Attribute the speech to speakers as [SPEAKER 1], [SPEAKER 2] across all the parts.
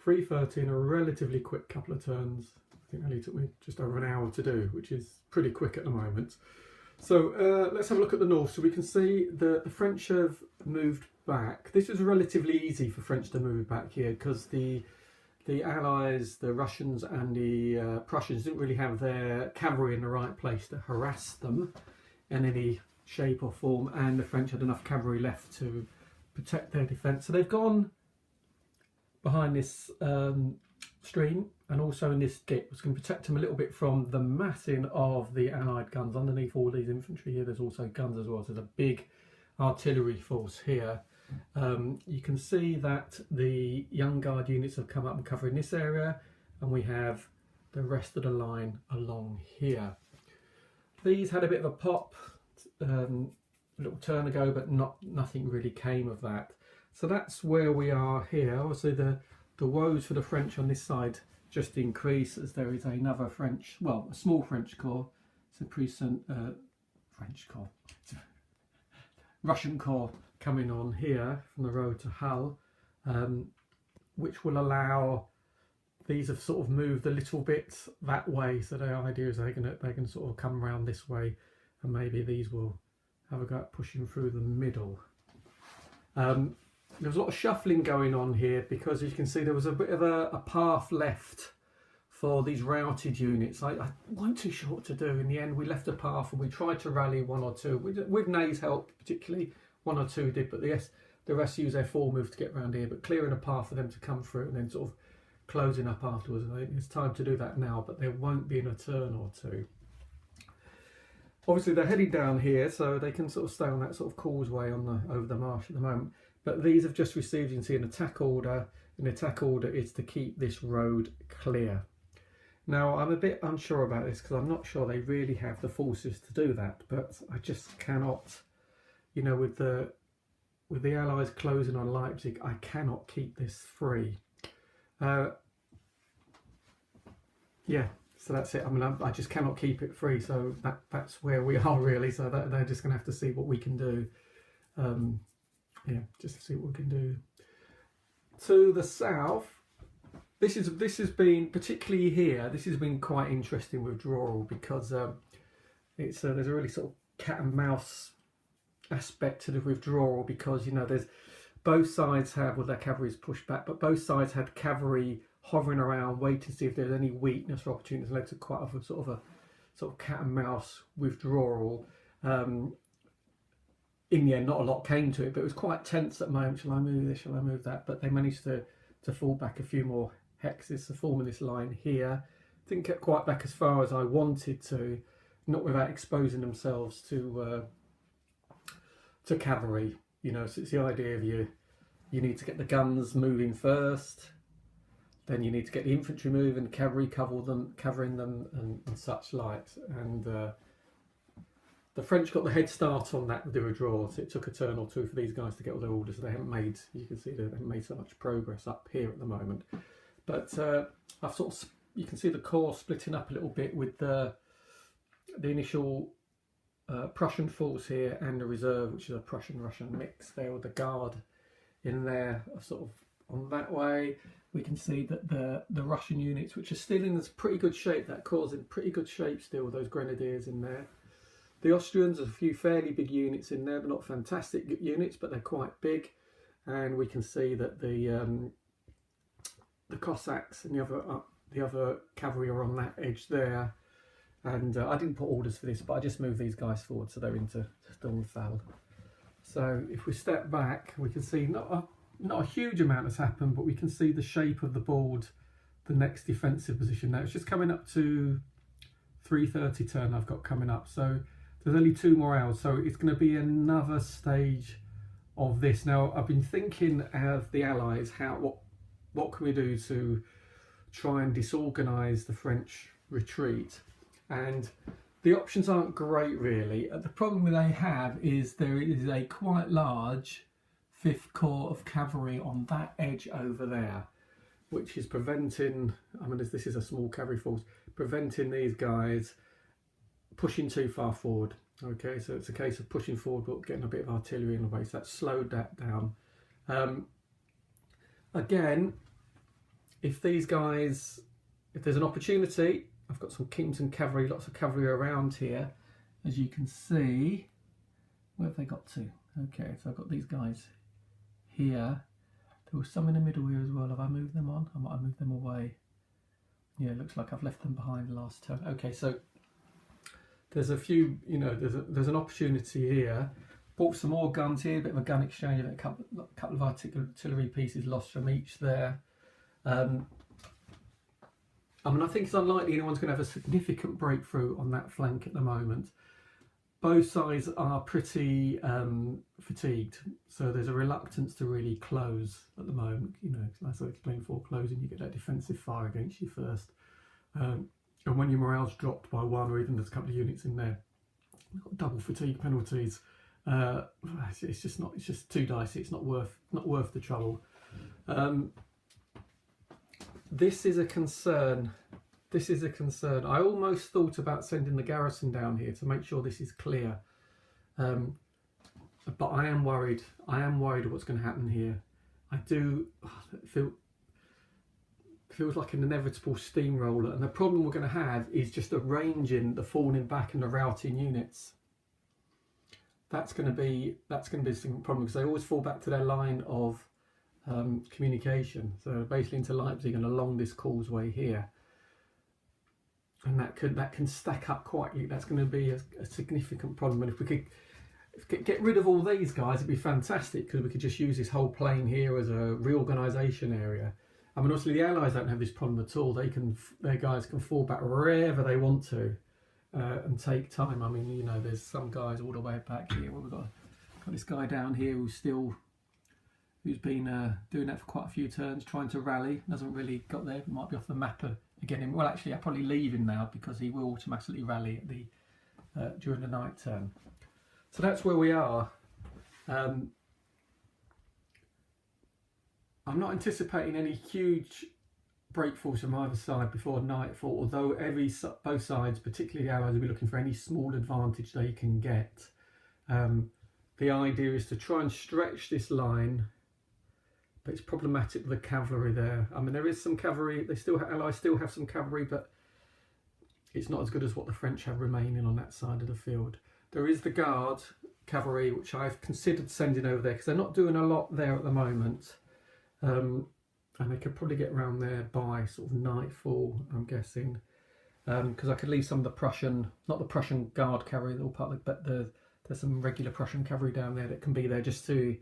[SPEAKER 1] 3:30 in a relatively quick couple of turns. I think it only took me just over an hour to do, which is pretty quick at the moment. So let's have a look at the north. So we can see that the French have moved back. This was relatively easy for French to move back here because the Allies, the Russians and the Prussians didn't really have their cavalry in the right place to harass them in any shape or form, and the French had enough cavalry left to protect their defence. So they've gone behind this stream and also in this dip, which can protect them a little bit from the massing of the Allied guns. Underneath all these infantry here, there's also guns as well. So there's a big artillery force here. You can see that the Young Guard units have come up and covering this area, and we have the rest of the line along here. These had a bit of a pop a little turn ago, but nothing really came of that. So that's where we are here. Obviously the woes for the French on this side just increase as there is another French, well, a small French corps. It's a puissant Russian corps coming on here from the road to Hull, which will allow, these have sort of moved a little bit that way, so the idea is they can sort of come around this way, and maybe these will have a go at pushing through the middle. There was a lot of shuffling going on here because, as you can see, there was a bit of a path left for these routed units. I wasn't too sure what to do. In the end, we left a path and we tried to rally one or two. With Ney's help, particularly, one or two did, but the rest used their full move to get around here. But clearing a path for them to come through and then sort of closing up afterwards. I think it's time to do that now, but there won't be in a turn or two. Obviously, they're heading down here, so they can sort of stay on that sort of causeway on over the marsh at the moment. But these have just received, you can see, an attack order. An attack order is to keep this road clear. Now, I'm a bit unsure about this because I'm not sure they really have the forces to do that. But I just cannot, you know, with the Allies closing on Leipzig, I cannot keep this free. Yeah, so that's it. I mean, I just cannot keep it free. So that's where we are really. So they're just going to have to see what we can do. Yeah, just to see what we can do. To the south, this has been, particularly here, this has been quite interesting withdrawal because there's a really sort of cat and mouse aspect to the withdrawal because, you know, there's both sides have, well, their cavalry's pushed back, but both sides had cavalry hovering around waiting to see if there's any weakness or opportunities. Led to quite a sort of cat and mouse withdrawal. In the end, not a lot came to it, but it was quite tense at the moment. Shall I move this? Shall I move that? But they managed to fall back a few more hexes to forming this line here. Didn't get quite back as far as I wanted to, not without exposing themselves to cavalry. You know, so it's the idea of you need to get the guns moving first, then you need to get the infantry moving, cavalry covering them, and such like. And the French got the head start on that with the withdrawal, so it took a turn or two for these guys to get all their orders. So they haven't made, you can see, they haven't made so much progress up here at the moment. But I've sort of, you can see the corps splitting up a little bit with the initial Prussian force here and the reserve, which is a Prussian-Russian mix there with the guard in there, sort of on that way. We can see that the Russian units, which are still in this pretty good shape, that corps in pretty good shape still, with those grenadiers in there. The Austrians, there's a few fairly big units in there, but not fantastic units, but they're quite big. And we can see that the Cossacks and the other cavalry are on that edge there. And I didn't put orders for this, but I just moved these guys forward, so they're into Sturmfall. So if we step back, we can see not a huge amount has happened, but we can see the shape of the board, the next defensive position. Now it's just coming up to 3:30 turn I've got coming up, so there's only 2 more hours, so it's going to be another stage of this. Now I've been thinking of the Allies, what can we do to try and disorganise the French retreat, and the options aren't great really. The problem they have is there is a quite large 5th Corps of cavalry on that edge over there, which is preventing, I mean, this is a small cavalry force, preventing these guys pushing too far forward. Okay, so it's a case of pushing forward but getting a bit of artillery in the way, so that slowed that down. Again, if these guys, if there's an opportunity, I've got some Kington cavalry, lots of cavalry around here, as you can see. Where have they got to? Okay, so I've got these guys here. There was some in the middle here as well. Have I moved them on? I might have moved them away. Yeah, it looks like I've left them behind last turn. Okay, so there's a few, you know, there's an opportunity here. Bought some more guns here, a bit of a gun exchange, a couple of artillery pieces lost from each there. I mean, I think it's unlikely anyone's going to have a significant breakthrough on that flank at the moment. Both sides are pretty fatigued, so there's a reluctance to really close at the moment. You know, as I explained before, closing, you get that defensive fire against you first. And when your morale's dropped by one, or even there's a couple of units in there, you've got double fatigue penalties. It's just too dicey. It's not worth the trouble. This is a concern. This is a concern. I almost thought about sending the garrison down here to make sure this is clear. But I am worried. I am worried of what's going to happen here. I do feels like an inevitable steamroller, and the problem we're going to have is just arranging the falling back and the routing units. That's going to be a significant problem, because they always fall back to their line of communication. So basically into Leipzig and along this causeway here. And that can stack up quite. That's going to be a significant problem. And if we could get rid of all these guys, it'd be fantastic, because we could just use this whole plain here as a reorganisation area. I mean, obviously the Allies don't have this problem at all. Their guys can fall back wherever they want to and take time. I mean, you know, there's some guys all the way back here. Well, we've got this guy down here who's been doing that for quite a few turns, trying to rally. Hasn't really got there. Might be off the map again. Well, actually, I'll probably leave him now, because he will automatically rally at the during the night turn. So that's where we are. I'm not anticipating any huge breakthroughs from either side before nightfall, although both sides, particularly the Allies, will be looking for any small advantage they can get. The idea is to try and stretch this line, but it's problematic with the cavalry there. I mean, there is some cavalry. Allies still have some cavalry, but it's not as good as what the French have remaining on that side of the field. There is the Guard cavalry, which I've considered sending over there, because they're not doing a lot there at the moment. And they could probably get around there by sort of nightfall, I'm guessing. Because I could leave some of the Prussian, not the Prussian Guard cavalry, they're all part of it, but there's some regular Prussian cavalry down there that can be there just to...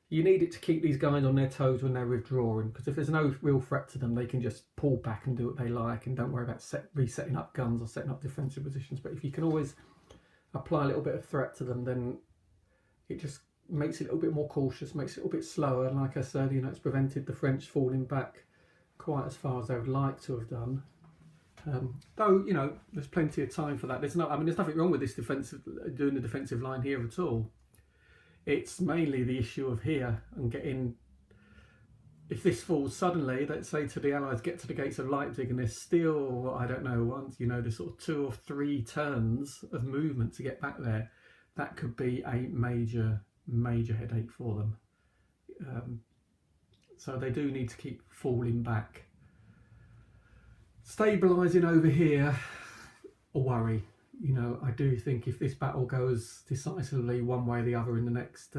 [SPEAKER 1] You need it to keep these guys on their toes when they're withdrawing, because if there's no real threat to them, they can just pull back and do what they like and don't worry about resetting up guns or setting up defensive positions. But if you can always apply a little bit of threat to them, then it just makes it a little bit more cautious, makes it a little bit slower. And like I said, you know, it's prevented the French falling back quite as far as they would like to have done. Though, you know, there's plenty of time for that. There's nothing wrong with this doing the defensive line here at all. It's mainly the issue of here and getting, if this falls suddenly, let's say to the Allies get to the gates of Leipzig and there's still, I don't know, once, you know, there's sort of 2 or 3 turns of movement to get back there, that could be a major headache for them. So they do need to keep falling back. Stabilising over here, a worry. You know, I do think if this battle goes decisively one way or the other in the next,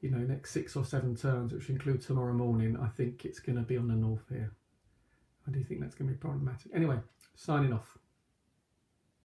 [SPEAKER 1] next 6 or 7 turns, which include tomorrow morning, I think it's going to be on the north here. I do think that's going to be problematic. Anyway, signing off.